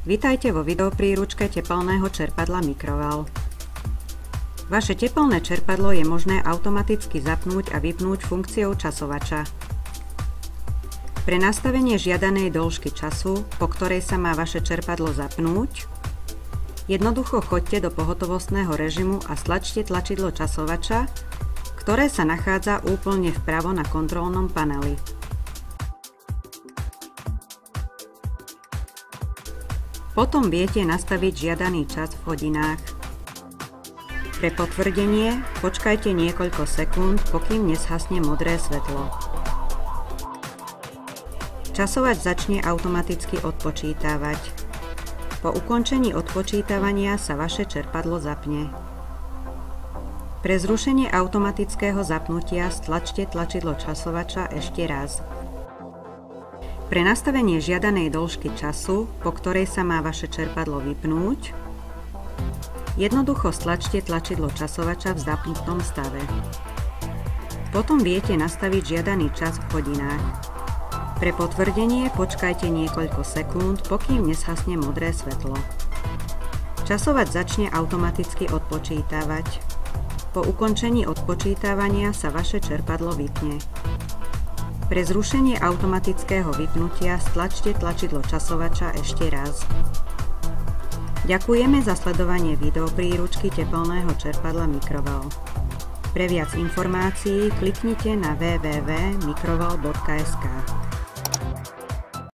Vitajte vo videopríručke tepelného čerpadla Microval. Vaše tepelné čerpadlo je možné automaticky zapnúť a vypnúť funkciou časovača. Pre nastavenie žiadanej dĺžky času, po ktorej sa má vaše čerpadlo zapnúť, jednoducho choďte do pohotovostného režimu a stlačte tlačidlo časovača, ktoré sa nachádza úplne vpravo na kontrolnom paneli. Potom viete nastaviť žiadaný čas v hodinách. Pre potvrdenie počkajte niekoľko sekúnd, pokým neshasne modré svetlo. Časovač začne automaticky odpočítavať. Po ukončení odpočítavania sa vaše čerpadlo zapne. Pre zrušenie automatického zapnutia stlačte tlačidlo časovača ešte raz. Pre nastavenie žiadanej dĺžky času, po ktorej sa má vaše čerpadlo vypnúť, jednoducho stlačte tlačidlo časovača v zapnutom stave. Potom viete nastaviť žiadaný čas v hodinách. Pre potvrdenie počkajte niekoľko sekúnd, pokým neshasne modré svetlo. Časovač začne automaticky odpočítavať. Po ukončení odpočítavania sa vaše čerpadlo vypne. Pre zrušenie automatického vypnutia stlačte tlačidlo časovača ešte raz. Ďakujeme za sledovanie videopríručky tepelného čerpadla Microval. Pre viac informácií kliknite na www.microval.sk.